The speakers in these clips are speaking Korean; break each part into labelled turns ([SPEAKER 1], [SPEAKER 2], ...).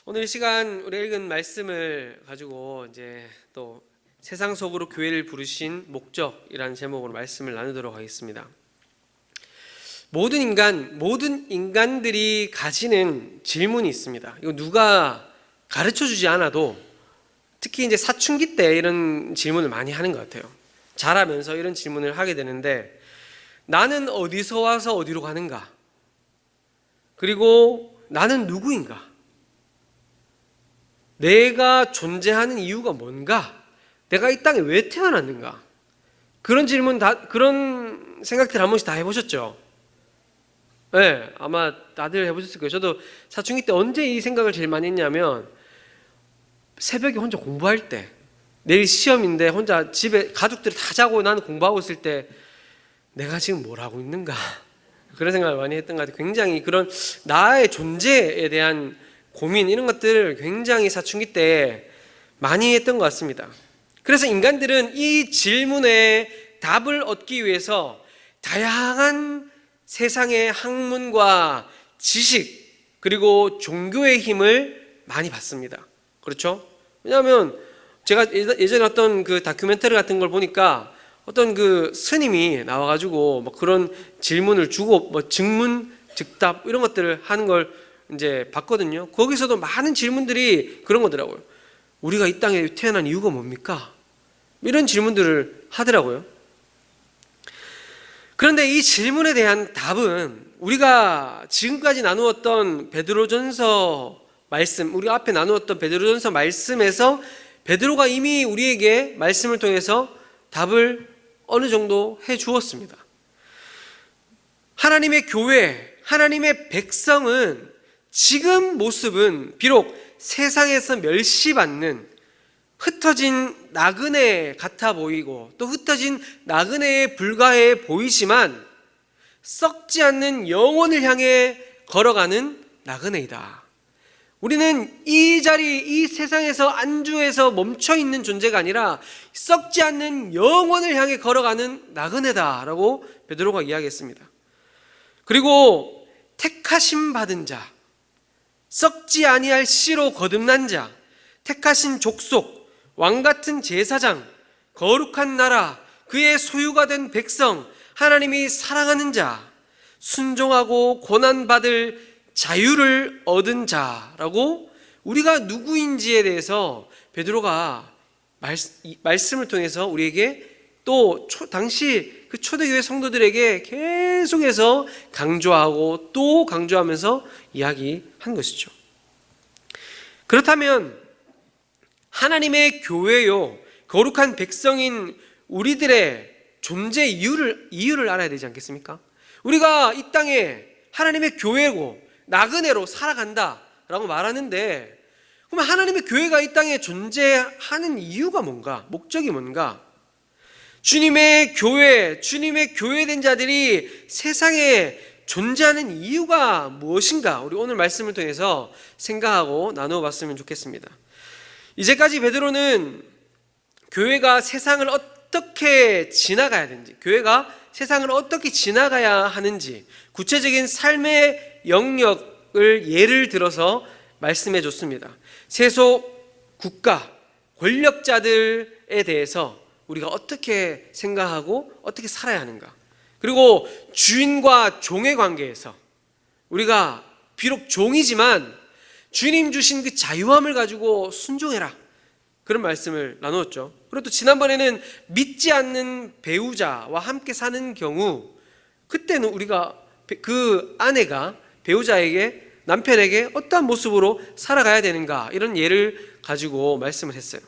[SPEAKER 1] 오늘 이 시간 우리 읽은 말씀을 가지고 이제 또 세상 속으로 교회를 부르신 목적이라는 제목으로 말씀을 나누도록 하겠습니다. 모든 인간들이 가지는 질문이 있습니다. 이거 누가 가르쳐 주지 않아도 특히 이제 사춘기 때 이런 질문을 많이 하는 것 같아요. 자라면서 이런 질문을 하게 되는데, 나는 어디서 와서 어디로 가는가? 그리고 나는 누구인가? 내가 존재하는 이유가 뭔가? 내가 이 땅에 왜 태어났는가? 그런 질문, 그런 생각들 한 번씩 다 해보셨죠? 네, 아마 다들 해보셨을 거예요. 저도 사춘기 때 언제 이 생각을 제일 많이 했냐면, 새벽에 혼자 공부할 때, 내일 시험인데 혼자 집에 가족들이 다 자고 나는 공부하고 있을 때, 내가 지금 뭘 하고 있는가? 그런 생각을 많이 했던 것 같아요. 굉장히 그런 나의 존재에 대한 고민, 이런 것들을 굉장히 사춘기 때 많이 했던 것 같습니다. 그래서 인간들은 이 질문에 답을 얻기 위해서 다양한 세상의 학문과 지식, 그리고 종교의 힘을 많이 받습니다. 그렇죠? 왜냐하면 제가 예전에 어떤 그 다큐멘터리 같은 걸 보니까 어떤 그 스님이 나와가지고 뭐 그런 질문을 주고 뭐 증문, 즉답 이런 것들을 하는 걸 이제 봤거든요. 거기서도 많은 질문들이 그런 거더라고요. 우리가 이 땅에 태어난 이유가 뭡니까? 이런 질문들을 하더라고요. 그런데 이 질문에 대한 답은 우리가 지금까지 나누었던 베드로전서 말씀, 우리가 앞에 나누었던 베드로전서 말씀에서 베드로가 이미 우리에게 말씀을 통해서 답을 어느 정도 해 주었습니다. 하나님의 교회, 하나님의 백성은 지금 모습은 비록 세상에서 멸시받는 흩어진 나그네 같아 보이고 또 흩어진 나그네에 불과해 보이지만 썩지 않는 영혼을 향해 걸어가는 나그네이다. 우리는 이 자리, 이 세상에서 안주해서 멈춰있는 존재가 아니라 썩지 않는 영혼을 향해 걸어가는 나그네다라고 베드로가 이야기했습니다. 그리고 택하심 받은 자, 썩지 아니할 씨로 거듭난 자, 택하신 족속, 왕같은 제사장, 거룩한 나라, 그의 소유가 된 백성, 하나님이 사랑하는 자, 순종하고 고난받을 자유를 얻은 자라고 우리가 누구인지에 대해서 베드로가 말씀을 통해서 우리에게 또 당시 그 초대교회 성도들에게 계속해서 강조하고 또 강조하면서 이야기한 것이죠. 그렇다면 하나님의 교회요, 거룩한 백성인 우리들의 존재 이유를 알아야 되지 않겠습니까? 우리가 이 땅에 하나님의 교회고 나그네로 살아간다라고 말하는데, 그러면 하나님의 교회가 이 땅에 존재하는 이유가 뭔가? 목적이 뭔가? 주님의 교회된 자들이 세상에 존재하는 이유가 무엇인가? 우리 오늘 말씀을 통해서 생각하고 나누어 봤으면 좋겠습니다. 이제까지 베드로는 교회가 세상을 어떻게 지나가야 되는지, 교회가 세상을 어떻게 지나가야 하는지 구체적인 삶의 영역을 예를 들어서 말씀해 줬습니다. 세속 국가, 권력자들에 대해서 우리가 어떻게 생각하고 어떻게 살아야 하는가, 그리고 주인과 종의 관계에서 우리가 비록 종이지만 주님 주신 그 자유함을 가지고 순종해라, 그런 말씀을 나누었죠. 그리고 또 지난번에는 믿지 않는 배우자와 함께 사는 경우, 그때는 우리가 그 아내가 배우자에게, 남편에게 어떠한 모습으로 살아가야 되는가, 이런 예를 가지고 말씀을 했어요.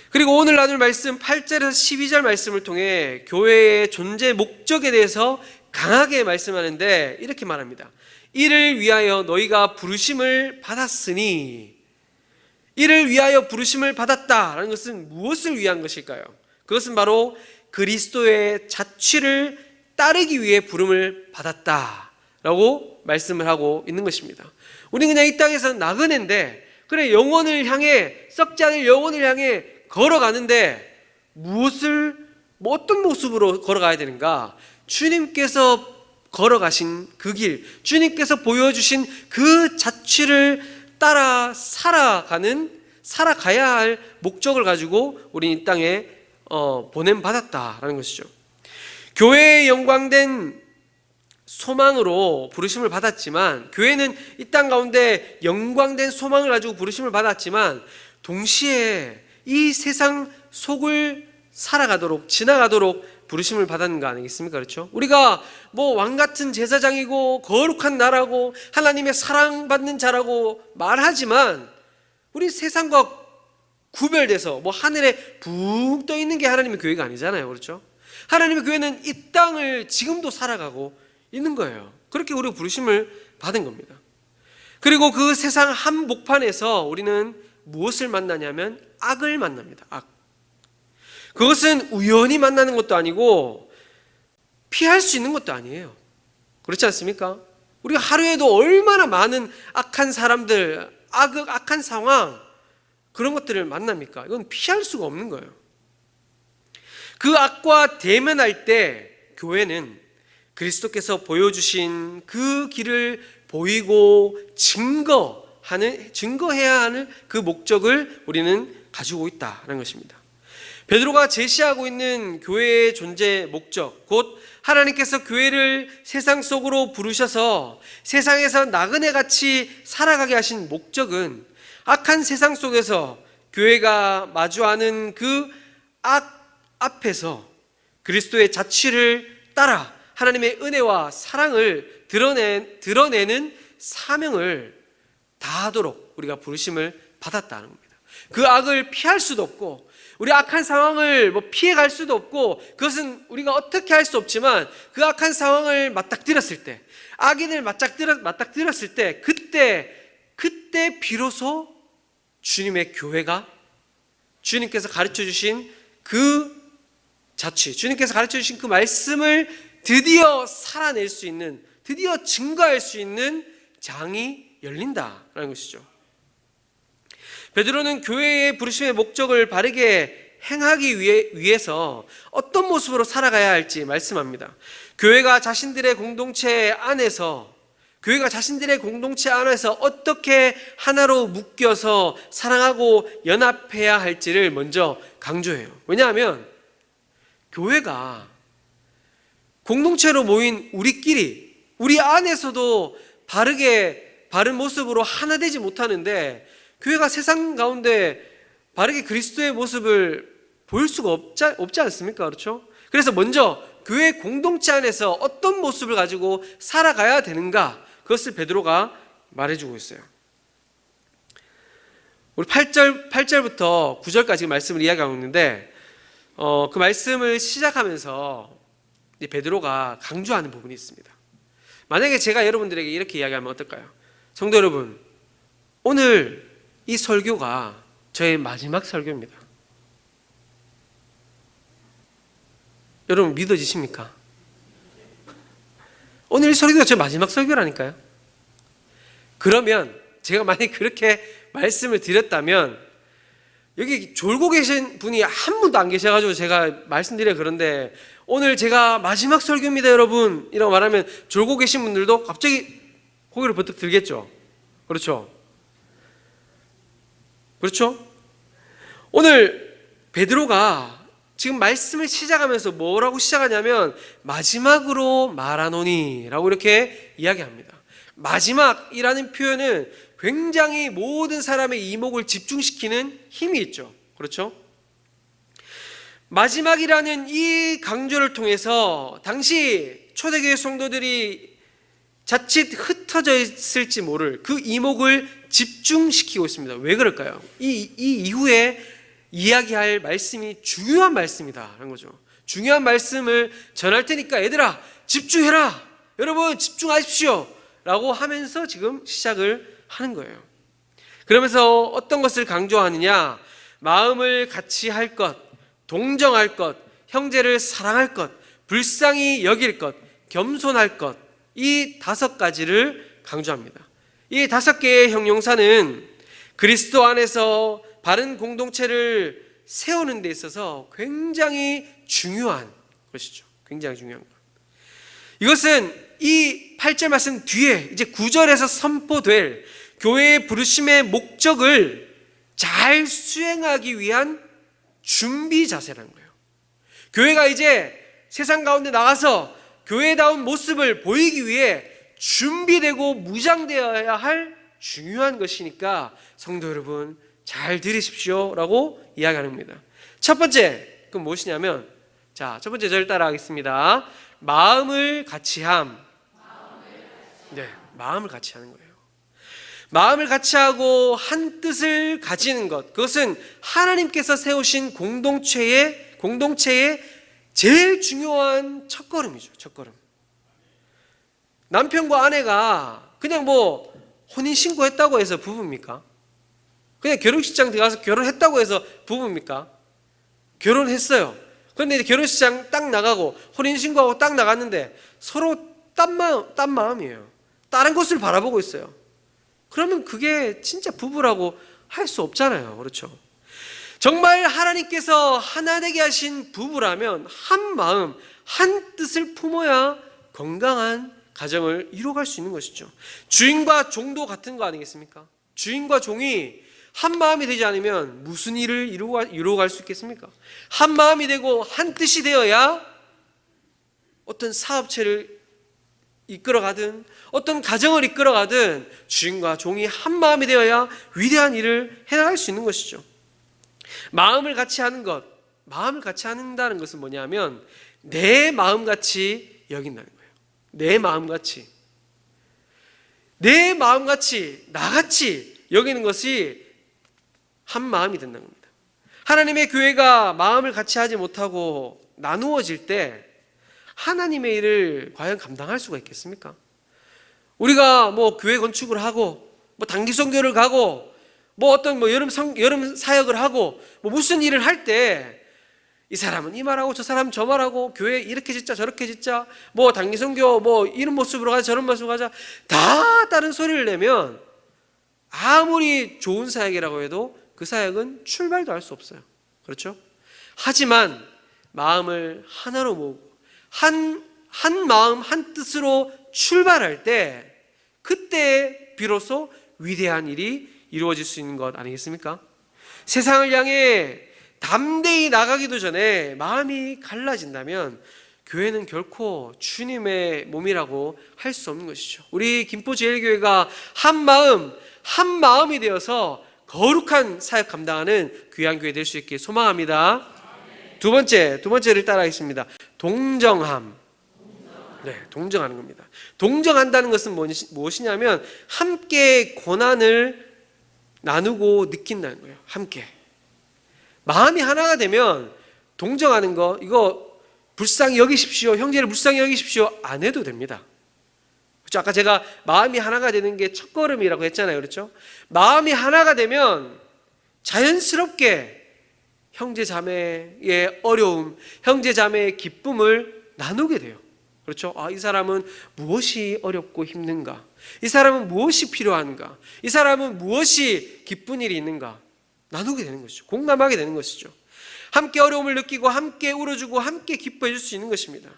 [SPEAKER 1] 그리고 오늘 나눌 말씀 8절에서 12절 말씀을 통해 교회의 존재 목적에 대해서 강하게 말씀하는데 이렇게 말합니다. 이를 위하여 너희가 부르심을 받았으니, 이를 위하여 부르심을 받았다라는 것은 무엇을 위한 것일까요? 그것은 바로 그리스도의 자취를 따르기 위해 부름을 받았다라고 말씀을 하고 있는 것입니다. 우리는 그냥 이 땅에서 나그네인데, 그래, 영혼을 향해, 썩지 않을 영혼을 향해 걸어가는데 어떤 모습으로 걸어가야 되는가? 주님께서 걸어가신 그 길, 주님께서 보여주신 그 자취를 따라 살아가야 할 목적을 가지고 우리는 이 땅에 보냄받았다라는 것이죠. 교회의 영광된 소망으로 부르심을 받았지만, 교회는 이 땅 가운데 영광된 소망을 가지고 부르심을 받았지만, 동시에 이 세상 속을 살아가도록, 지나가도록 부르심을 받았는 거 아니겠습니까? 그렇죠? 우리가 뭐 왕같은 제사장이고 거룩한 나라고 하나님의 사랑받는 자라고 말하지만, 우리 세상과 구별돼서 뭐 하늘에 붕 떠 있는 게 하나님의 교회가 아니잖아요. 그렇죠? 하나님의 교회는 이 땅을 지금도 살아가고 있는 거예요. 그렇게 우리가 부르심을 받은 겁니다. 그리고 그 세상 한복판에서 우리는 무엇을 만나냐면 악을 만납니다. 악. 그것은 우연히 만나는 것도 아니고 피할 수 있는 것도 아니에요. 그렇지 않습니까? 우리가 하루에도 얼마나 많은 악한 사람들, 악한 상황, 그런 것들을 만납니까? 이건 피할 수가 없는 거예요. 그 악과 대면할 때 교회는 그리스도께서 보여주신 그 길을 보이고 증거해야 하는 그 목적을 우리는 가지고 있다는 것입니다. 베드로가 제시하고 있는 교회의 존재 목적, 곧 하나님께서 교회를 세상 속으로 부르셔서 세상에서 나그네같이 살아가게 하신 목적은 악한 세상 속에서 교회가 마주하는 그 악 앞에서 그리스도의 자취를 따라 하나님의 은혜와 사랑을 드러내는 사명을 다하도록 우리가 부르심을 받았다는 겁니다. 그 악을 피할 수도 없고, 우리 악한 상황을 피해갈 수도 없고, 그것은 우리가 어떻게 할 수 없지만, 그 악한 상황을 맞닥뜨렸을 때, 악인을 맞닥뜨렸을 때, 그때 비로소 주님의 교회가, 주님께서 가르쳐 주신 그 자취, 주님께서 가르쳐 주신 그 말씀을 드디어 살아낼 수 있는, 드디어 증거할 수 있는 장이 열린다라는 것이죠. 베드로는 교회의 부르심의 목적을 바르게 행하기 위해서 어떤 모습으로 살아가야 할지 말씀합니다. 교회가 자신들의 공동체 안에서 어떻게 하나로 묶여서 사랑하고 연합해야 할지를 먼저 강조해요. 왜냐하면 교회가 공동체로 모인 우리 안에서도 바른 모습으로 하나 되지 못하는데, 교회가 세상 가운데 바르게 그리스도의 모습을 보일 수가 없지 않습니까? 그렇죠? 그래서 먼저 교회 공동체 안에서 어떤 모습을 가지고 살아가야 되는가, 그것을 베드로가 말해주고 있어요. 우리 8절부터 9절까지 말씀을 이야기하고 있는데, 그 말씀을 시작하면서 베드로가 강조하는 부분이 있습니다. 만약에 제가 여러분들에게 이렇게 이야기하면 어떨까요? 성도 여러분, 오늘 이 설교가 저의 마지막 설교입니다. 여러분 믿어지십니까? 오늘 이 설교가 저의 마지막 설교라니까요. 그러면 제가 만약에 그렇게 말씀을 드렸다면, 여기 졸고 계신 분이 한 분도 안 계셔가지고 제가 말씀드려 그런데, 오늘 제가 마지막 설교입니다 여러분 이라고 말하면 졸고 계신 분들도 갑자기 고개를 버뜩 들겠죠. 그렇죠? 오늘 베드로가 지금 말씀을 시작하면서 뭐라고 시작하냐면 마지막으로 말하노니 라고 이렇게 이야기합니다. 마지막이라는 표현은 굉장히 모든 사람의 이목을 집중시키는 힘이 있죠. 그렇죠? 마지막이라는 이 강조를 통해서 당시 초대교회 성도들이 자칫 흩어져 있을지 모를 그 이목을 집중시키고 있습니다. 왜 그럴까요? 이 이후에 이야기할 말씀이 중요한 말씀이다라는 거죠. 중요한 말씀을 전할 테니까 얘들아 집중해라, 여러분 집중하십시오 라고 하면서 지금 시작을 하는 거예요. 그러면서 어떤 것을 강조하느냐, 마음을 같이 할 것, 동정할 것, 형제를 사랑할 것, 불쌍히 여길 것, 겸손할 것, 이 5가지를 강조합니다. 이 5개의 형용사는 그리스도 안에서 바른 공동체를 세우는 데 있어서 굉장히 중요한 것이죠. 굉장히 중요한 것. 이것은 이 8절 말씀 뒤에 이제 9절에서 선포될 교회의 부르심의 목적을 잘 수행하기 위한 준비 자세라는 거예요. 교회가 이제 세상 가운데 나가서 교회다운 모습을 보이기 위해 준비되고 무장되어야 할 중요한 것이니까 성도 여러분 잘 들으십시오 라고 이야기하는 겁니다. 첫 번째, 그건 무엇이냐면, 자, 첫 번째 저를 따라하겠습니다. 마음을 같이함. 네, 마음을 같이 하는 거예요. 마음을 같이 하고 한 뜻을 가지는 것, 그것은 하나님께서 세우신 공동체의 제일 중요한 첫걸음이죠. 첫걸음. 남편과 아내가 그냥 뭐 혼인신고했다고 해서 부부입니까? 그냥 결혼식장 들어가서 결혼했다고 해서 부부입니까? 결혼했어요. 그런데 이제 결혼식장 딱 나가고 혼인신고하고 딱 나갔는데 서로 딴 마음이에요. 다른 곳을 바라보고 있어요. 그러면 그게 진짜 부부라고 할 수 없잖아요. 그렇죠? 정말 하나님께서 하나 되게 하신 부부라면 한 마음, 한 뜻을 품어야 건강한 가정을 이루어갈 수 있는 것이죠. 주인과 종도 같은 거 아니겠습니까? 주인과 종이 한 마음이 되지 않으면 무슨 일을 이루어갈 수 있겠습니까? 한 마음이 되고 한 뜻이 되어야 어떤 사업체를 이끌어가든 어떤 가정을 이끌어가든 주인과 종이 한 마음이 되어야 위대한 일을 해나갈 수 있는 것이죠. 마음을 같이 하는 것, 마음을 같이 한다는 것은 뭐냐면 내 마음같이 여긴다는 거예요. 내 마음같이 나같이 여기는 것이 한 마음이 된다는 겁니다. 하나님의 교회가 마음을 같이 하지 못하고 나누어질 때 하나님의 일을 과연 감당할 수가 있겠습니까? 우리가 뭐 교회 건축을 하고 뭐 단기 선교를 가고 뭐 어떤 뭐 여름 사역을 하고 뭐 무슨 일을 할 때 이 사람은 이 말하고 저 사람은 저 말하고 교회 이렇게 짓자 저렇게 짓자 뭐 단기 선교 뭐 이런 모습으로 가자 저런 모습으로 가자 다 다른 소리를 내면 아무리 좋은 사역이라고 해도 그 사역은 출발도 할 수 없어요. 그렇죠? 하지만 마음을 하나로 모으고 한 마음 한 뜻으로 출발할 때 그때 비로소 위대한 일이 이루어질 수 있는 것 아니겠습니까? 세상을 향해 담대히 나가기도 전에 마음이 갈라진다면 교회는 결코 주님의 몸이라고 할 수 없는 것이죠. 우리 김포제일교회가 한 마음이 되어서 거룩한 사역 감당하는 귀한 교회 될 수 있게 소망합니다. 두 번째를 따라하겠습니다. 동정함. 네, 동정하는 겁니다. 동정한다는 것은 무엇이냐면 함께 고난을 나누고 느낀다는 거예요. 함께. 마음이 하나가 되면 동정하는 거, 이거 불쌍히 여기십시오. 형제를 불쌍히 여기십시오. 안 해도 됩니다. 그렇죠? 아까 제가 마음이 하나가 되는 게 첫걸음이라고 했잖아요. 그렇죠? 마음이 하나가 되면 자연스럽게 형제 자매의 어려움, 형제 자매의 기쁨을 나누게 돼요. 그렇죠? 이 사람은 무엇이 어렵고 힘든가? 이 사람은 무엇이 필요한가? 이 사람은 무엇이 기쁜 일이 있는가? 나누게 되는 것이죠. 공감하게 되는 것이죠. 함께 어려움을 느끼고 함께 울어주고 함께 기뻐해 줄 수 있는 것입니다.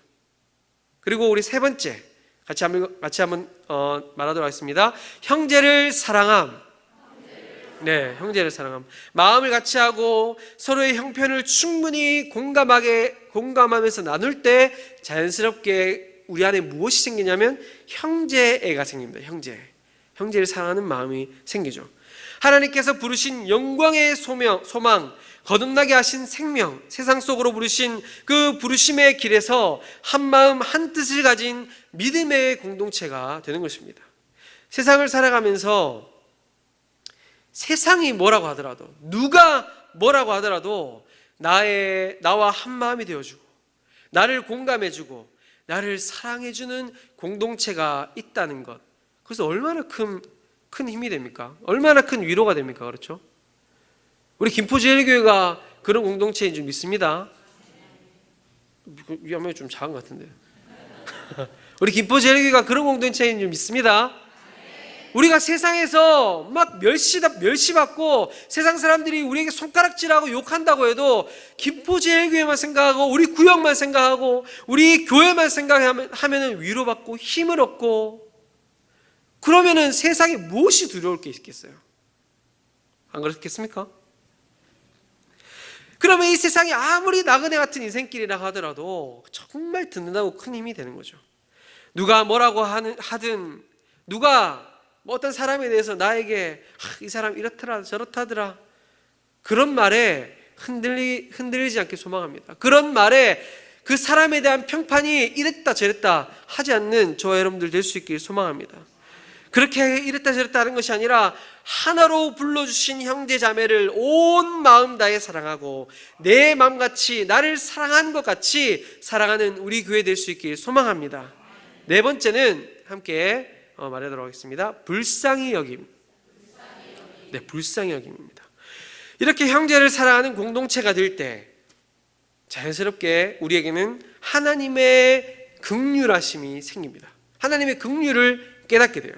[SPEAKER 1] 그리고 우리 세 번째 같이 한번 말하도록 하겠습니다. 형제를 사랑함. 네, 형제를 사랑함. 마음을 같이 하고 서로의 형편을 충분히 공감하면서 나눌 때 자연스럽게 우리 안에 무엇이 생기냐면 형제애가 생깁니다. 형제를 사랑하는 마음이 생기죠. 하나님께서 부르신 영광의 소망, 거듭나게 하신 생명, 세상 속으로 부르신 그 부르심의 길에서 한 마음 한 뜻을 가진 믿음의 공동체가 되는 것입니다. 세상을 살아가면서 세상이 뭐라고 하더라도, 누가 뭐라고 하더라도 나와 한 마음이 되어주고 나를 공감해주고 나를 사랑해주는 공동체가 있다는 것, 그래서 얼마나 큰 힘이 됩니까? 얼마나 큰 위로가 됩니까? 그렇죠? 우리 김포제일교회가 그런 공동체인 줄 믿습니다. 위험이 좀 작은 것 같은데. 우리 김포제일교회가 그런 공동체인 줄 믿습니다. 우리가 세상에서 막 멸시받고 세상 사람들이 우리에게 손가락질하고 욕한다고 해도 김포제일교회만 생각하고 우리 구역만 생각하고 우리 교회만 생각하면 위로받고 힘을 얻고 그러면은 세상에 무엇이 두려울 게 있겠어요? 안 그렇겠습니까? 그러면 이 세상이 아무리 나그네 같은 인생길이라 하더라도 정말 듣는다고 큰 힘이 되는 거죠. 누가 뭐라고 하든, 누가 뭐 어떤 사람에 대해서 나에게 이 사람 이렇더라 저렇다더라, 그런 말에 흔들리지 않게 소망합니다. 그런 말에 그 사람에 대한 평판이 이랬다 저랬다 하지 않는 저와 여러분들 될 수 있길 소망합니다. 그렇게 이랬다 저랬다 하는 것이 아니라 하나로 불러주신 형제 자매를 온 마음 다해 사랑하고 내 마음같이 나를 사랑하는 것 같이 사랑하는 우리 교회 될 수 있길 소망합니다. 네 번째는 함께 말하도록 하겠습니다. 불쌍히 여김. 네, 불쌍히 여김입니다. 이렇게 형제를 사랑하는 공동체가 될 때 자연스럽게 우리에게는 하나님의 긍휼하심이 생깁니다. 하나님의 긍휼을 깨닫게 돼요.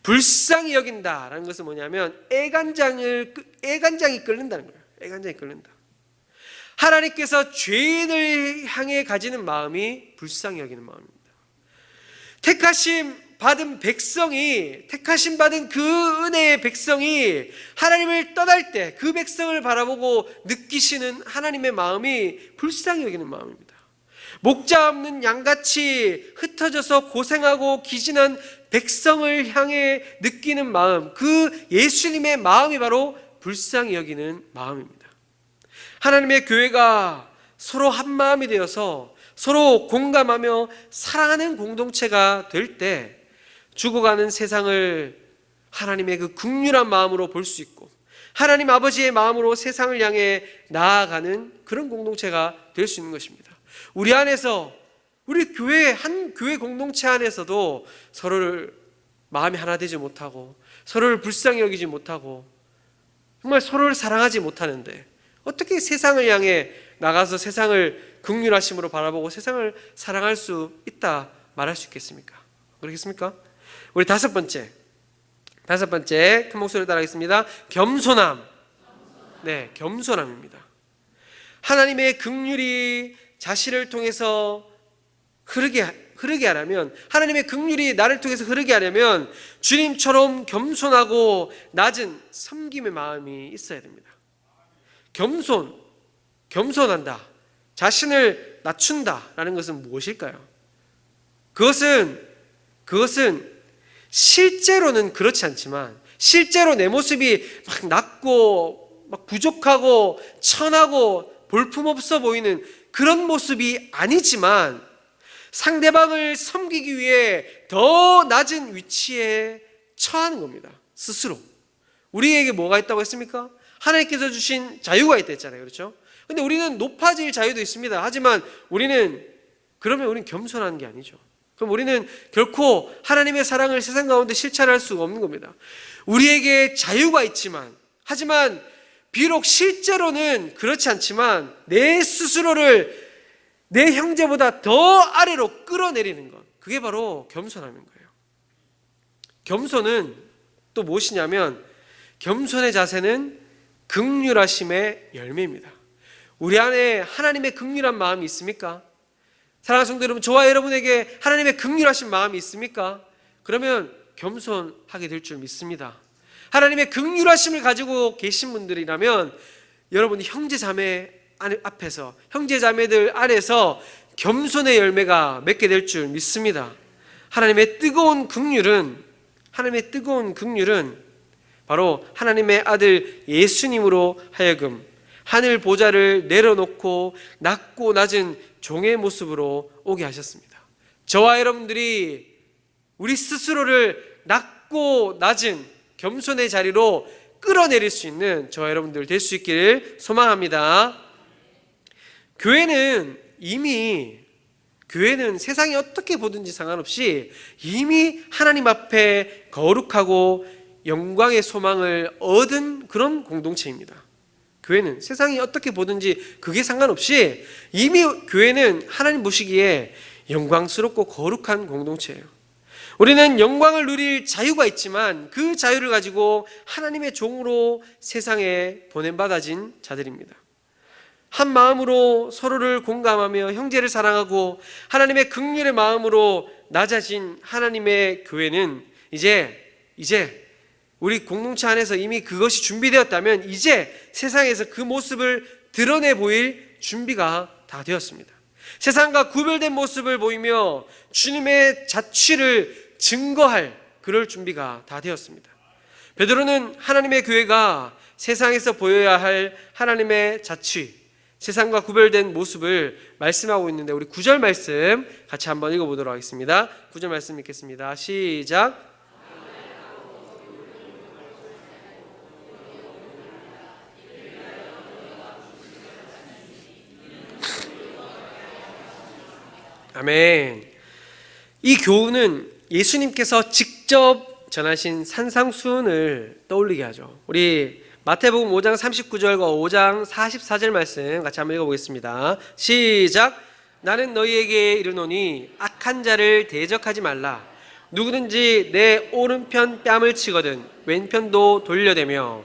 [SPEAKER 1] 불쌍히 여긴다라는 것은 뭐냐면 애간장이 끓는다는 거예요. 애간장이 끓는다. 하나님께서 죄인을 향해 가지는 마음이 불쌍히 여기는 마음입니다. 택하심 받은 그 은혜의 백성이 하나님을 떠날 때 그 백성을 바라보고 느끼시는 하나님의 마음이 불쌍히 여기는 마음입니다. 목자 없는 양같이 흩어져서 고생하고 기진한 백성을 향해 느끼는 마음, 그 예수님의 마음이 바로 불쌍히 여기는 마음입니다. 하나님의 교회가 서로 한 마음이 되어서 서로 공감하며 사랑하는 공동체가 될 때 죽어가는 세상을 하나님의 그 긍휼한 마음으로 볼 수 있고 하나님 아버지의 마음으로 세상을 향해 나아가는 그런 공동체가 될 수 있는 것입니다. 우리 안에서, 우리 교회 한 교회 공동체 안에서도 서로를 마음이 하나 되지 못하고 서로를 불쌍히 여기지 못하고 정말 서로를 사랑하지 못하는데 어떻게 세상을 향해 나가서 세상을 긍휼하심으로 바라보고 세상을 사랑할 수 있다 말할 수 있겠습니까? 그렇겠습니까? 우리 다섯 번째 큰 목소리로 따라하겠습니다. 겸손함. 네, 겸손함입니다. 하나님의 긍휼이 자신을 통해서 흐르게 하려면, 하나님의 긍휼이 나를 통해서 흐르게 하려면 주님처럼 겸손하고 낮은 섬김의 마음이 있어야 됩니다. 겸손한다, 자신을 낮춘다라는 것은 무엇일까요? 그것은 실제로는 그렇지 않지만, 실제로 내 모습이 막 낮고 막 부족하고 천하고 볼품없어 보이는 그런 모습이 아니지만 상대방을 섬기기 위해 더 낮은 위치에 처하는 겁니다. 스스로. 우리에게 뭐가 있다고 했습니까? 하나님께서 주신 자유가 있다 했잖아요. 그렇죠? 근데 우리는 높아질 자유도 있습니다. 하지만 우리는 겸손한 게 아니죠. 그럼 우리는 결코 하나님의 사랑을 세상 가운데 실천할 수가 없는 겁니다. 우리에게 자유가 있지만, 하지만 비록 실제로는 그렇지 않지만 내 스스로를 내 형제보다 더 아래로 끌어내리는 것, 그게 바로 겸손함인 거예요. 겸손은 또 무엇이냐면, 겸손의 자세는 긍휼하심의 열매입니다. 우리 안에 하나님의 긍휼한 마음이 있습니까? 사랑하는 성도 여러분, 저와 여러분에게 하나님의 긍휼하신 마음이 있습니까? 그러면 겸손하게 될 줄 믿습니다. 하나님의 긍휼하심을 가지고 계신 분들이라면 여러분이 형제자매 앞에서, 형제자매들 안에서 겸손의 열매가 맺게 될 줄 믿습니다. 하나님의 뜨거운 긍휼은 바로 하나님의 아들 예수님으로 하여금 하늘 보좌를 내려놓고 낮고 낮은 종의 모습으로 오게 하셨습니다. 저와 여러분들이 우리 스스로를 낮고 낮은 겸손의 자리로 끌어내릴 수 있는 저와 여러분들 될 수 있기를 소망합니다. 교회는 세상이 어떻게 보든지 상관없이 이미 하나님 앞에 거룩하고 영광의 소망을 얻은 그런 공동체입니다. 교회는 세상이 어떻게 보든지 그게 상관없이 이미 교회는 하나님 보시기에 영광스럽고 거룩한 공동체예요. 우리는 영광을 누릴 자유가 있지만 그 자유를 가지고 하나님의 종으로 세상에 보냄받아진 자들입니다. 한 마음으로 서로를 공감하며 형제를 사랑하고 하나님의 긍휼의 마음으로 낮아진 하나님의 교회는 이제 우리 공동체 안에서 이미 그것이 준비되었다면 이제 세상에서 그 모습을 드러내 보일 준비가 다 되었습니다. 세상과 구별된 모습을 보이며 주님의 자취를 증거할 그럴 준비가 다 되었습니다. 베드로는 하나님의 교회가 세상에서 보여야 할 하나님의 자취, 세상과 구별된 모습을 말씀하고 있는데 우리 9절 말씀 같이 한번 읽어보도록 하겠습니다. 9절 말씀 읽겠습니다. 시작. 아멘. 이 교훈은 예수님께서 직접 전하신 산상수훈을 떠올리게 하죠. 우리 마태복음 5장 39절과 5장 44절 말씀 같이 한번 읽어보겠습니다. 시작. 나는 너희에게 이르노니 악한 자를 대적하지 말라. 누구든지 내 오른편 뺨을 치거든 왼편도 돌려대며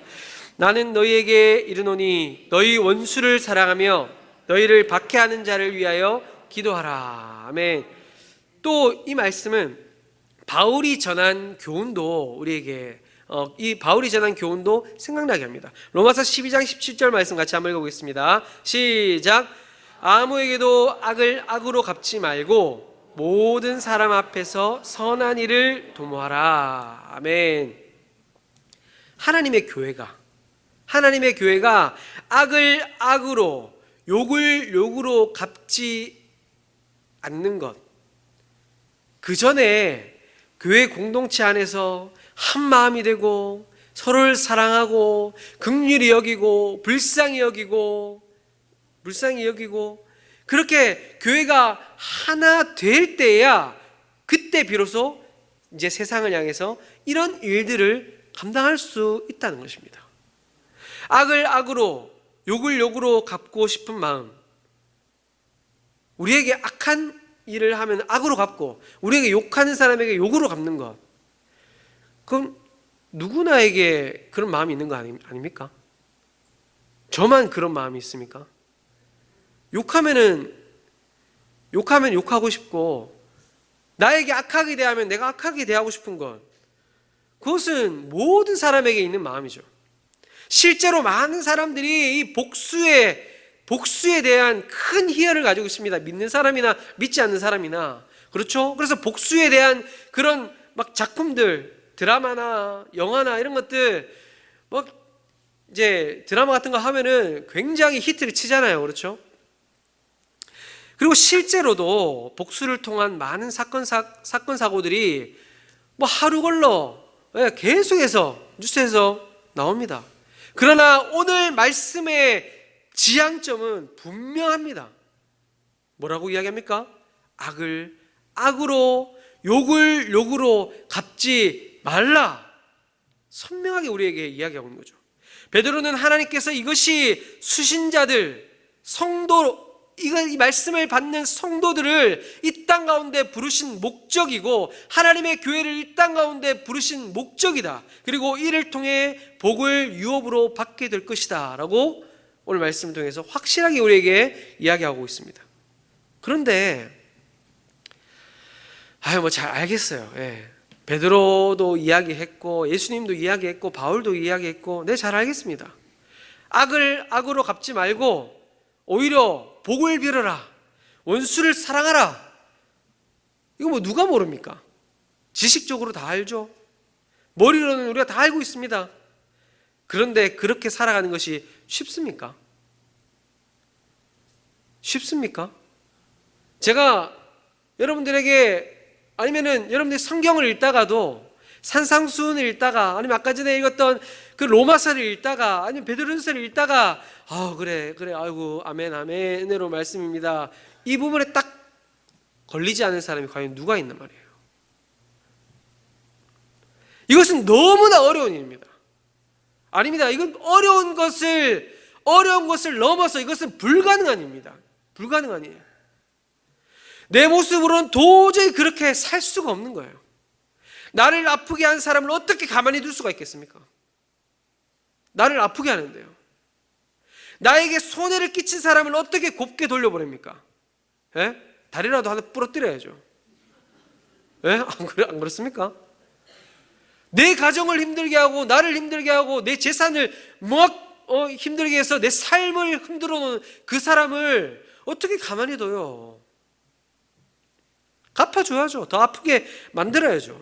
[SPEAKER 1] 나는 너희에게 이르노니 너희 원수를 사랑하며 너희를 박해하는 자를 위하여 기도하라. 아멘. 또 이 말씀은 바울이 전한 교훈도 우리에게 이 바울이 전한 교훈도 생각나게 합니다. 로마서 12장 17절 말씀 같이 한번 읽어보겠습니다. 시작. 아무에게도 악을 악으로 갚지 말고 모든 사람 앞에서 선한 일을 도모하라. 아멘. 하나님의 교회가 악을 악으로 욕을 욕으로 갚지 않는 것, 그 전에 교회 공동체 안에서 한 마음이 되고 서로를 사랑하고 긍휼히 여기고 불쌍히 여기고 그렇게 교회가 하나 될 때야 그때 비로소 이제 세상을 향해서 이런 일들을 감당할 수 있다는 것입니다. 악을 악으로 욕을 욕으로 갚고 싶은 마음, 우리에게 악한 일을 하면 악으로 갚고 우리에게 욕하는 사람에게 욕으로 갚는 것, 그건 누구나에게 그런 마음이 있는 거 아닙니까? 저만 그런 마음이 있습니까? 욕하면 욕하고 싶고 나에게 악하게 대하면 내가 악하게 대하고 싶은 것, 그것은 모든 사람에게 있는 마음이죠. 실제로 많은 사람들이 이 복수에 대한 큰 희열을 가지고 있습니다. 믿는 사람이나 믿지 않는 사람이나. 그렇죠? 그래서 복수에 대한 그런 막 작품들, 드라마나 영화나 이런 것들, 뭐 이제 드라마 같은 거 하면은 굉장히 히트를 치잖아요. 그렇죠? 그리고 실제로도 복수를 통한 많은 사건 사고들이 뭐 하루 걸러 계속해서 뉴스에서 나옵니다. 그러나 오늘 말씀의 지향점은 분명합니다. 뭐라고 이야기합니까? 악을 악으로, 욕을 욕으로 갚지 말라. 선명하게 우리에게 이야기하고 있는 거죠. 베드로는 하나님께서 이것이 수신자들, 성도, 이 말씀을 받는 성도들을 이 땅 가운데 부르신 목적이고 하나님의 교회를 이 땅 가운데 부르신 목적이다. 그리고 이를 통해 복을 유업으로 받게 될 것이다 라고 오늘 말씀을 통해서 확실하게 우리에게 이야기하고 있습니다. 그런데 뭐 잘 알겠어요. 베드로도 이야기했고 예수님도 이야기했고 바울도 이야기했고 잘 알겠습니다. 악을 악으로 갚지 말고 오히려 복을 빌어라. 원수를 사랑하라. 이거 뭐 누가 모릅니까? 지식적으로 다 알죠. 머리로는 우리가 다 알고 있습니다. 그런데 그렇게 살아가는 것이 쉽습니까? 쉽습니까? 제가 여러분들에게 아니면은 여러분들이 성경을 읽다가도 산상수훈을 읽다가 아니면 아까 전에 읽었던 그 로마서를 읽다가 아니면 베드로전서를 읽다가 그래 아이고 아멘 은혜로 말씀입니다, 이 부분에 딱 걸리지 않은 사람이 과연 누가 있단 말이에요. 이것은 너무나 어려운 일입니다. 아닙니다. 이건 어려운 것을 넘어서 이것은 불가능한 일입니다. 불가능한 일. 내 모습으로는 도저히 그렇게 살 수가 없는 거예요. 나를 아프게 한 사람을 어떻게 가만히 둘 수가 있겠습니까? 나를 아프게 하는데요. 나에게 손해를 끼친 사람을 어떻게 곱게 돌려보냅니까? 다리라도 하나 부러뜨려야죠. 안 그렇습니까? 내 가정을 힘들게 하고 나를 힘들게 하고 내 재산을 힘들게 해서 내 삶을 흔들어 놓은 그 사람을 어떻게 가만히 둬요? 갚아줘야죠. 더 아프게 만들어야죠.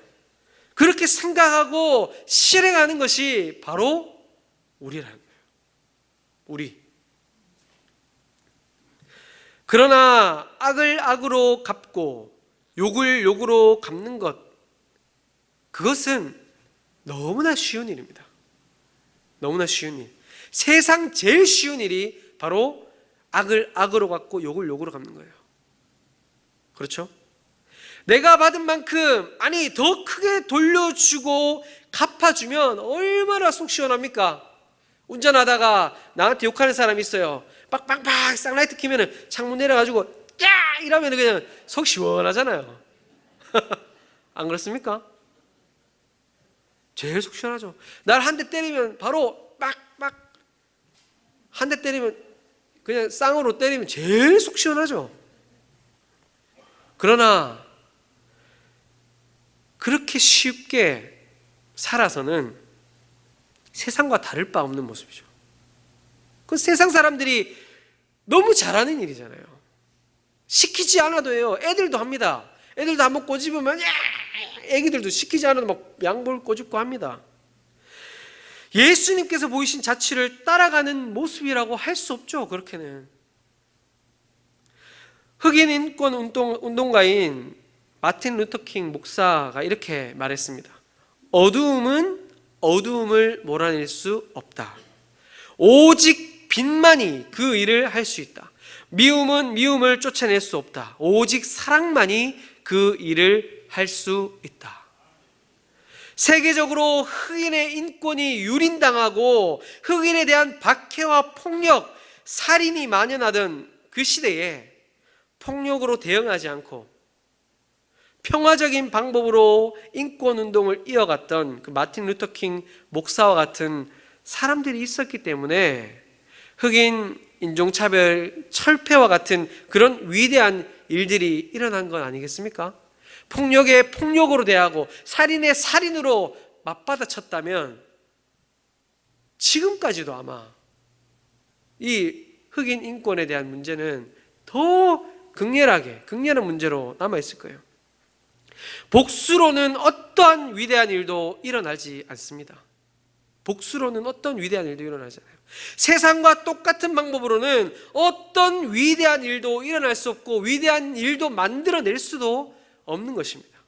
[SPEAKER 1] 그렇게 생각하고 실행하는 것이 바로 우리라는 거예요. 우리. 그러나 악을 악으로 갚고 욕을 욕으로 갚는 것, 그것은 너무나 쉬운 일입니다. 너무나 쉬운 일. 세상 제일 쉬운 일이 바로 악을 악으로 갚고 욕을 욕으로 갚는 거예요. 그렇죠? 내가 받은 만큼, 아니 더 크게 돌려주고 갚아주면 얼마나 속 시원합니까? 운전하다가 나한테 욕하는 사람이 있어요. 빡빡빡 쌍라이트 켜면은 창문 내려가지고 야! 이러면 그냥 속 시원하잖아요. 안 그렇습니까? 제일 속 시원하죠. 날 한 대 때리면 바로 빡빡 한 대 때리면 그냥 쌍으로 때리면 제일 속 시원하죠. 그러나 그렇게 쉽게 살아서는 세상과 다를 바 없는 모습이죠. 그 세상 사람들이 너무 잘하는 일이잖아요. 시키지 않아도 해요. 애들도 합니다. 애들도 한번 꼬집으면 애기들도 시키지 않아도 막 양볼 꼬집고 합니다. 예수님께서 보이신 자취를 따라가는 모습이라고 할 수 없죠. 그렇게는. 흑인 인권 운동가인 마틴 루터킹 목사가 이렇게 말했습니다. 어두움은 어두움을 몰아낼 수 없다. 오직 빛만이 그 일을 할 수 있다. 미움은 미움을 쫓아낼 수 없다. 오직 사랑만이 그 일을 할 수 있다. 세계적으로 흑인의 인권이 유린당하고 흑인에 대한 박해와 폭력, 살인이 만연하던 그 시대에 폭력으로 대응하지 않고 평화적인 방법으로 인권운동을 이어갔던 그 마틴 루터킹 목사와 같은 사람들이 있었기 때문에 흑인 인종차별 철폐와 같은 그런 위대한 일들이 일어난 건 아니겠습니까? 폭력에 폭력으로 대하고 살인에 살인으로 맞받아쳤다면 지금까지도 아마 이 흑인 인권에 대한 문제는 더 극렬한 문제로 남아있을 거예요. 복수로는 어떠한 위대한 일도 일어나지 않습니다. 복수로는 어떤 위대한 일도 일어나지 않아요. 세상과 똑같은 방법으로는 어떤 위대한 일도 일어날 수 없고 위대한 일도 만들어낼 수도 없는 것입니다.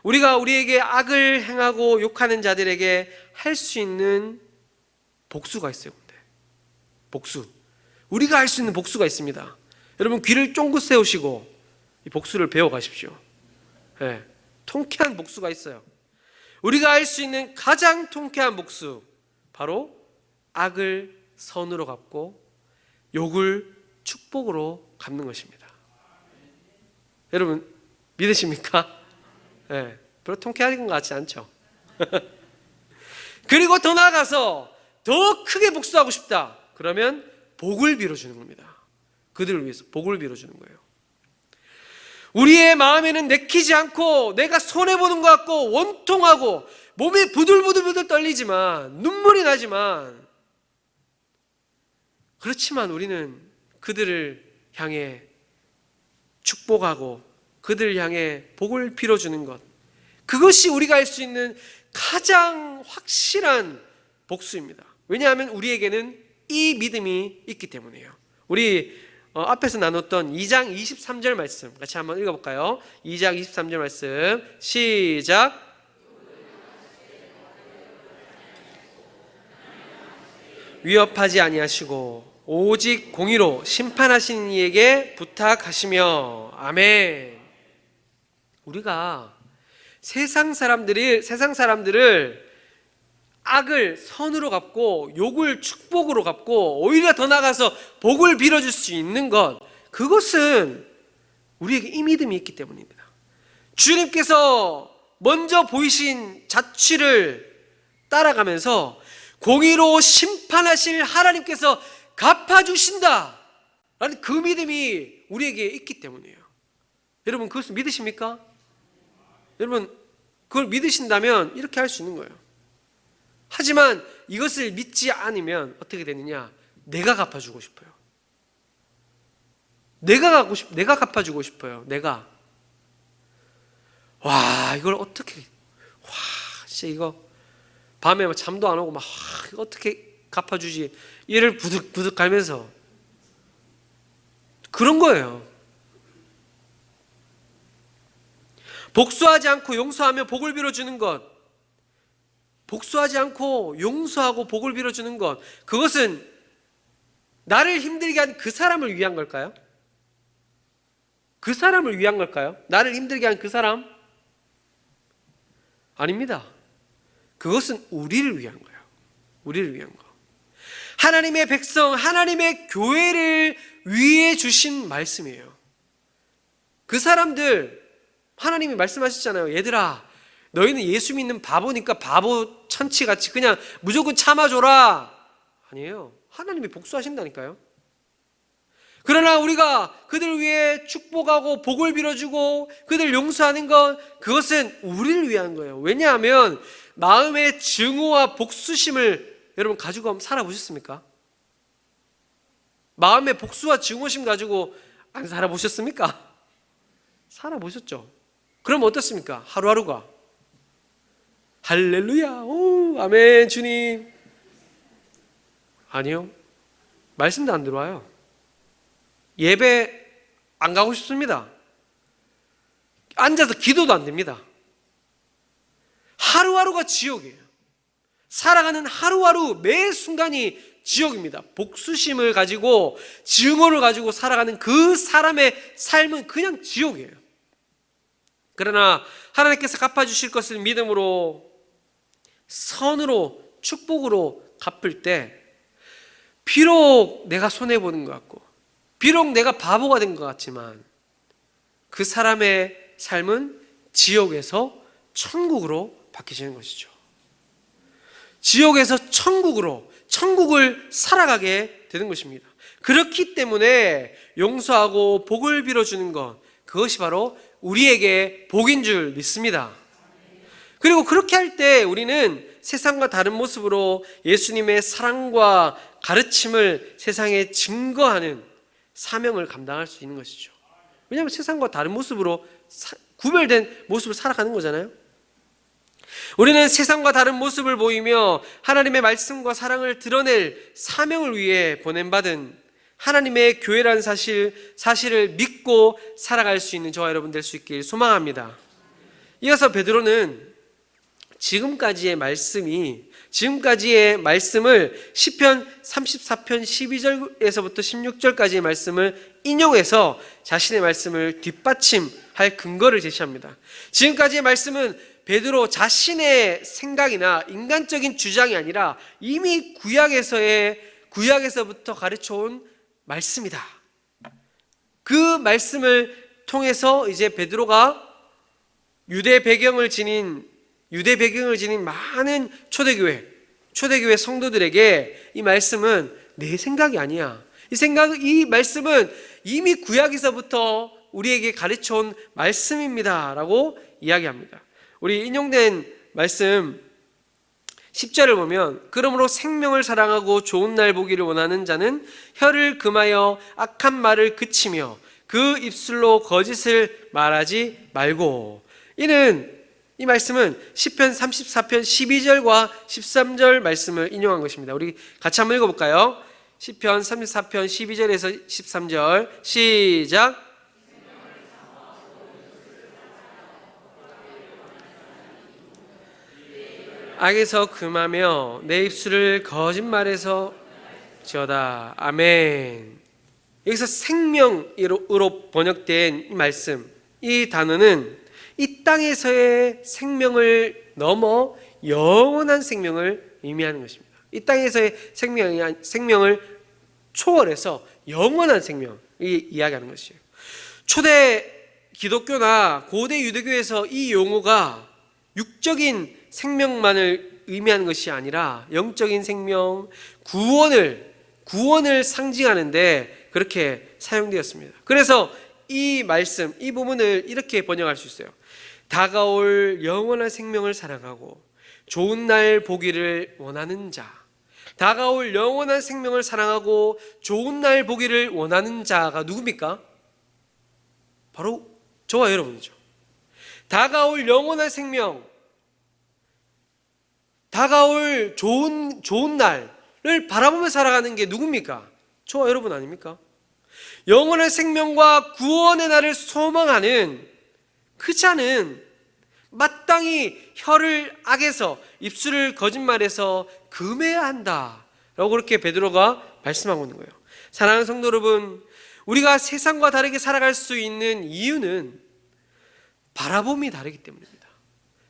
[SPEAKER 1] 우리가 우리에게 악을 행하고 욕하는 자들에게 할 수 있는 복수가 있어요. 근데 복수, 우리가 할 수 있는 복수가 있습니다. 여러분 귀를 쫑긋 세우시고 이 복수를 배워가십시오. 네, 통쾌한 복수가 있어요. 우리가 할 수 있는 가장 통쾌한 복수, 바로 악을 선으로 갚고 욕을 축복으로 갚는 것입니다. 여러분 믿으십니까? 네, 별로 통쾌한 것 같지 않죠? 그리고 더 나아가서 더 크게 복수하고 싶다. 그러면 복을 빌어주는 겁니다. 그들을 위해서 복을 빌어주는 거예요. 우리의 마음에는 내키지 않고 내가 손해보는 것 같고 원통하고 몸이 부들부들 떨리지만 눈물이 나지만, 그렇지만 우리는 그들을 향해 축복하고 그들을 향해 복을 빌어주는 것, 그것이 우리가 할 수 있는 가장 확실한 복수입니다. 왜냐하면 우리에게는 이 믿음이 있기 때문이에요. 우리 앞에서 나눴던 2장 23절 말씀 같이 한번 읽어볼까요? 2장 23절 말씀 시작. 위협하지 아니하시고 오직 공의로 심판하시는 이에게 부탁하시며. 아멘. 우리가 세상 사람들을 악을 선으로 갚고 욕을 축복으로 갚고 오히려 더 나아가서 복을 빌어줄 수 있는 것, 그것은 우리에게 이 믿음이 있기 때문입니다. 주님께서 먼저 보이신 자취를 따라가면서 공의로 심판하실 하나님께서 갚아주신다 라는 그 믿음이 우리에게 있기 때문이에요. 여러분 그것을 믿으십니까? 여러분 그걸 믿으신다면 이렇게 할 수 있는 거예요. 하지만 이것을 믿지 않으면 어떻게 되느냐? 내가 갚아주고 싶어요. 내가 갚아주고 싶어요. 내가. 와, 이걸 어떻게, 와, 진짜 이거 밤에 잠도 안 오고 막 이거 어떻게 갚아주지? 이를 부득부득 갈면서 그런 거예요. 복수하지 않고 용서하며 복을 빌어주는 것, 복수하지 않고 용서하고 복을 빌어주는 것, 그것은 나를 힘들게 한 그 사람을 위한 걸까요? 그 사람을 위한 걸까요? 나를 힘들게 한 그 사람? 아닙니다. 그것은 우리를 위한 거예요. 우리를 위한 거. 하나님의 백성, 하나님의 교회를 위해 주신 말씀이에요. 그 사람들, 하나님이 말씀하셨잖아요. 얘들아, 너희는 예수 믿는 바보니까 바보 천치같이 그냥 무조건 참아줘라. 아니에요. 하나님이 복수하신다니까요. 그러나 우리가 그들을 위해 축복하고 복을 빌어주고 그들을 용서하는 건, 그것은 우리를 위한 거예요. 왜냐하면 마음의 증오와 복수심을 여러분 가지고 한번 살아보셨습니까? 마음의 복수와 증오심 가지고 안 살아보셨습니까? 살아보셨죠? 그럼 어떻습니까? 하루하루가 할렐루야, 오, 아멘, 주님. 아니요. 말씀도 안 들어와요. 예배 안 가고 싶습니다. 앉아서 기도도 안 됩니다. 하루하루가 지옥이에요. 살아가는 하루하루 매 순간이 지옥입니다. 복수심을 가지고 증오를 가지고 살아가는 그 사람의 삶은 그냥 지옥이에요. 그러나 하나님께서 갚아주실 것을 믿음으로, 선으로, 축복으로 갚을 때 비록 내가 손해보는 것 같고 비록 내가 바보가 된 것 같지만 그 사람의 삶은 지옥에서 천국으로 바뀌시는 것이죠. 지옥에서 천국으로, 천국을 살아가게 되는 것입니다. 그렇기 때문에 용서하고 복을 빌어주는 것, 그것이 바로 우리에게 복인 줄 믿습니다. 그리고 그렇게 할 때 우리는 세상과 다른 모습으로 예수님의 사랑과 가르침을 세상에 증거하는 사명을 감당할 수 있는 것이죠. 왜냐하면 세상과 다른 모습으로 구별된 모습을 살아가는 거잖아요. 우리는 세상과 다른 모습을 보이며 하나님의 말씀과 사랑을 드러낼 사명을 위해 보냄받은 하나님의 교회라는 사실을 믿고 살아갈 수 있는 저와 여러분 될 수 있길 소망합니다. 이어서 베드로는 지금까지의 말씀을 시편 34편 12절에서부터 16절까지의 말씀을 인용해서 자신의 말씀을 뒷받침할 근거를 제시합니다. 지금까지의 말씀은 베드로 자신의 생각이나 인간적인 주장이 아니라 이미 구약에서부터 가르쳐온 말씀이다. 그 말씀을 통해서 이제 베드로가 유대 배경을 지닌 많은 초대교회 성도들에게 이 말씀은 내 생각이 아니야. 이 말씀은 이미 구약에서부터 우리에게 가르쳐온 말씀입니다 라고 이야기합니다. 우리 인용된 말씀 10절을 보면, 그러므로 생명을 사랑하고 좋은 날 보기를 원하는 자는 혀를 금하여 악한 말을 그치며 그 입술로 거짓을 말하지 말고. 이 말씀은 시편 34편 12절과 13절 말씀을 인용한 것입니다. 우리 같이 한번 읽어볼까요? 시편 34편 12절에서 13절 시작. 악에서 금하며 내 입술을 거짓말에서 지어다. 아멘. 여기서 생명으로 번역된 이 말씀, 이 단어는 이 땅에서의 생명을 넘어 영원한 생명을 의미하는 것입니다. 이 땅에서의 생명을 초월해서 영원한 생명을 이야기하는 것이에요. 초대 기독교나 고대 유대교에서 이 용어가 육적인 생명만을 의미하는 것이 아니라 영적인 생명, 구원을 상징하는데 그렇게 사용되었습니다. 그래서 이 말씀, 이 부분을 이렇게 번역할 수 있어요. 다가올 영원한 생명을 사랑하고 좋은 날 보기를 원하는 자, 다가올 영원한 생명을 사랑하고 좋은 날 보기를 원하는 자가 누굽니까? 바로 저와 여러분이죠. 다가올 영원한 생명, 다가올 좋은 날을 바라보며 살아가는 게 누굽니까? 저와 여러분 아닙니까? 영원한 생명과 구원의 날을 소망하는 그 자는 마땅히 혀를 악에서 입술을 거짓말에서 금해야 한다 라고 그렇게 베드로가 말씀하고 있는 거예요. 사랑하는 성도 여러분, 우리가 세상과 다르게 살아갈 수 있는 이유는 바라봄이 다르기 때문입니다.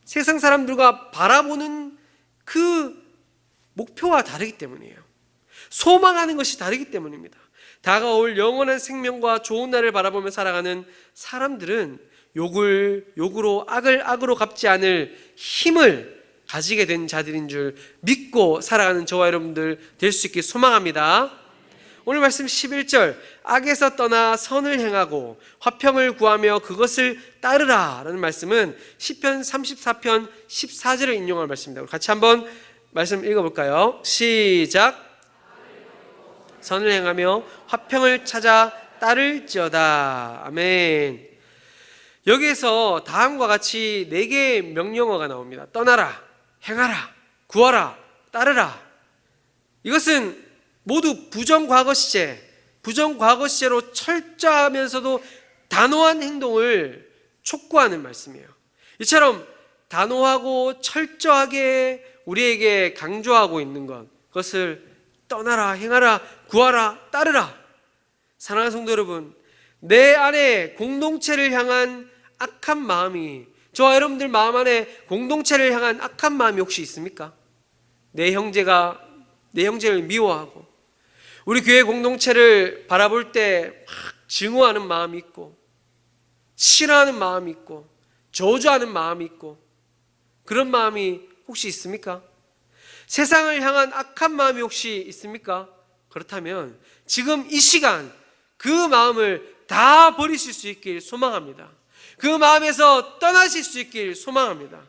[SPEAKER 1] 세상 사람들과 바라보는 그 목표와 다르기 때문이에요. 소망하는 것이 다르기 때문입니다. 다가올 영원한 생명과 좋은 날을 바라보며 살아가는 사람들은 욕을 욕으로, 악을 악으로 갚지 않을 힘을 가지게 된 자들인 줄 믿고 살아가는 저와 여러분들 될 수 있길 소망합니다. 오늘 말씀 11절, 악에서 떠나 선을 행하고 화평을 구하며 그것을 따르라 라는 말씀은 시편 34편 14절을 인용할 말씀입니다. 우리 같이 한번 말씀 읽어볼까요? 시작. 선을 행하며 화평을 찾아 따를지어다. 아멘. 여기에서 다음과 같이 4개의 명령어가 나옵니다. 떠나라, 행하라, 구하라, 따르라. 이것은 모두 부정과거 시제로 철저하면서도 단호한 행동을 촉구하는 말씀이에요. 이처럼 단호하고 철저하게 우리에게 강조하고 있는 것, 그것을 떠나라, 행하라, 구하라, 따르라. 사랑하는 성도 여러분, 내 안에 공동체를 향한 악한 마음이, 저와 여러분들 마음 안에 공동체를 향한 악한 마음이 혹시 있습니까? 내 형제를 미워하고 우리 교회 공동체를 바라볼 때 막 증오하는 마음이 있고 싫어하는 마음이 있고 저주하는 마음이 있고 그런 마음이 혹시 있습니까? 세상을 향한 악한 마음이 혹시 있습니까? 그렇다면 지금 이 시간 그 마음을 다 버리실 수 있길 소망합니다. 그 마음에서 떠나실 수 있길 소망합니다.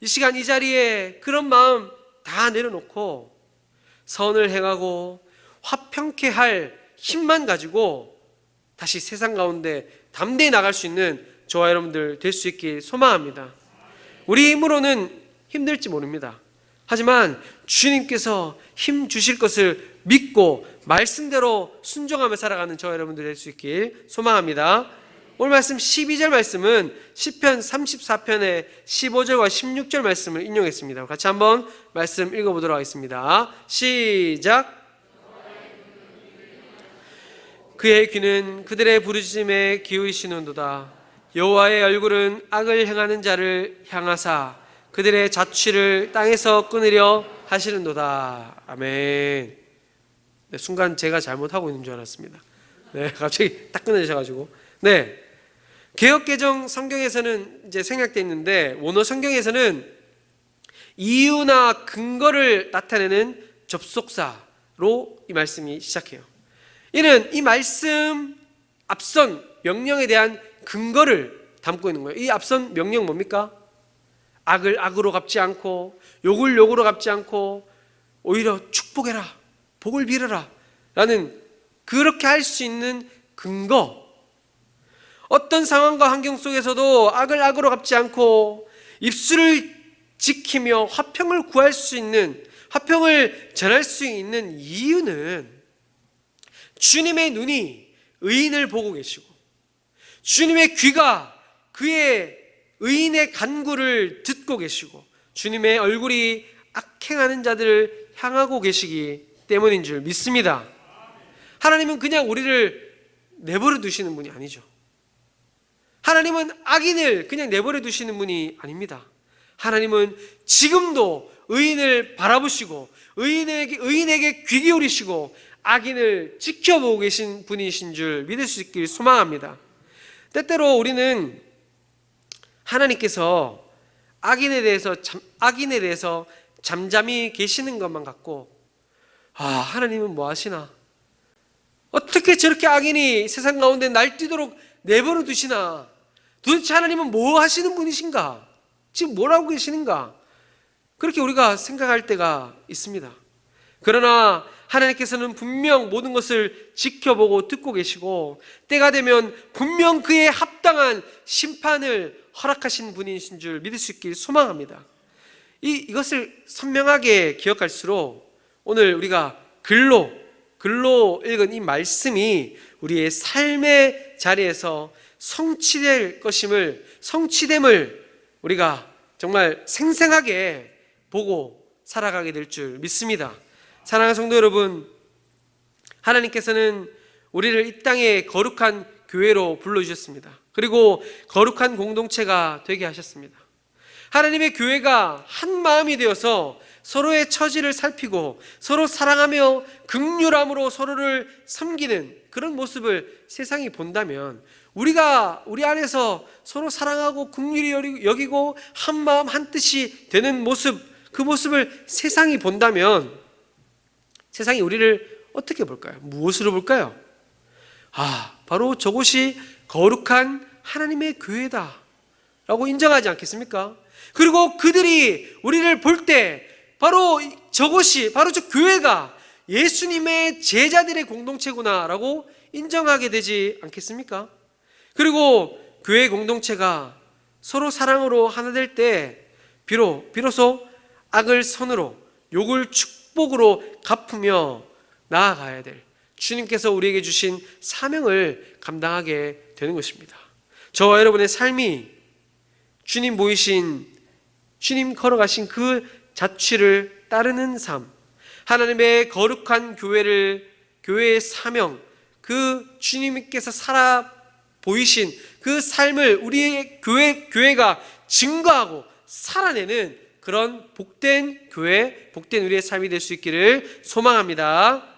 [SPEAKER 1] 이 시간 이 자리에 그런 마음 다 내려놓고 선을 행하고 화평케 할 힘만 가지고 다시 세상 가운데 담대히 나갈 수 있는 저와 여러분들 될 수 있길 소망합니다. 우리 힘으로는 힘들지 모릅니다. 하지만 주님께서 힘 주실 것을 믿고 말씀대로 순종하며 살아가는 저와 여러분들 될 수 있길 소망합니다. 오늘 말씀 12절 말씀은 시편 34편의 15절과 16절 말씀을 인용했습니다. 같이 한번 말씀 읽어보도록 하겠습니다. 시작. 그의 귀는 그들의 부르짖음에 기울이시는도다. 여호와의 얼굴은 악을 행하는 자를 향하사 그들의 자취를 땅에서 끊으려 하시는도다. 아멘. 네, 순간 제가 잘못하고 있는 줄 알았습니다. 네, 갑자기 딱 끊어지셔가지고. 네, 개역개정 성경에서는 이제 생략되어 있는데 원어 성경에서는 이유나 근거를 나타내는 접속사로 이 말씀이 시작해요. 이는 이 말씀 앞선 명령에 대한 근거를 담고 있는 거예요. 이 앞선 명령 뭡니까? 악을 악으로 갚지 않고 욕을 욕으로 갚지 않고 오히려 축복해라, 복을 빌어라 라는 그렇게 할 수 있는 근거, 어떤 상황과 환경 속에서도 악을 악으로 갚지 않고 입술을 지키며 화평을 구할 수 있는, 화평을 전할 수 있는 이유는 주님의 눈이 의인을 보고 계시고 주님의 귀가 그의 의인의 간구를 듣고 계시고 주님의 얼굴이 악행하는 자들을 향하고 계시기 때문인 줄 믿습니다. 하나님은 그냥 우리를 내버려 두시는 분이 아니죠. 하나님은 악인을 그냥 내버려 두시는 분이 아닙니다. 하나님은 지금도 의인을 바라보시고 의인에게 귀 기울이시고 악인을 지켜보고 계신 분이신 줄 믿을 수 있길 소망합니다. 때때로 우리는 하나님께서 악인에 대해서 잠잠히 계시는 것만 같고, 하나님은 뭐 하시나? 어떻게 저렇게 악인이 세상 가운데 날뛰도록 내버려 두시나? 도대체 하나님은 뭐 하시는 분이신가? 지금 뭘 하고 계시는가? 그렇게 우리가 생각할 때가 있습니다. 그러나 하나님께서는 분명 모든 것을 지켜보고 듣고 계시고 때가 되면 분명 그에 합당한 심판을 허락하신 분이신 줄 믿을 수 있길 소망합니다. 이것을 선명하게 기억할수록 오늘 우리가 글로 읽은 이 말씀이 우리의 삶의 자리에서 성취됨을 우리가 정말 생생하게 보고 살아가게 될 줄 믿습니다. 사랑하는 성도 여러분, 하나님께서는 우리를 이 땅에 거룩한 교회로 불러주셨습니다. 그리고 거룩한 공동체가 되게 하셨습니다. 하나님의 교회가 한 마음이 되어서 서로의 처지를 살피고 서로 사랑하며 긍휼함으로 서로를 섬기는 그런 모습을 세상이 본다면, 우리 안에서 서로 사랑하고 긍휼히 여기고 한 마음 한 뜻이 되는 모습, 그 모습을 세상이 본다면 세상이 우리를 어떻게 볼까요? 무엇으로 볼까요? 바로 저곳이 거룩한 하나님의 교회다 라고 인정하지 않겠습니까? 그리고 그들이 우리를 볼 때 바로 저 교회가 예수님의 제자들의 공동체구나 라고 인정하게 되지 않겠습니까? 그리고 교회 공동체가 서로 사랑으로 하나 될 때 비로소 악을 선으로, 욕을 축복으로 갚으며 나아가야 될 주님께서 우리에게 주신 사명을 감당하게 되는 것입니다. 저와 여러분의 삶이 주님 걸어가신 그 자취를 따르는 삶, 하나님의 거룩한 교회의 사명, 그 주님께서 살아 보이신 그 삶을 우리의 교회가 증거하고 살아내는 그런 복된 교회, 복된 우리의 삶이 될 수 있기를 소망합니다.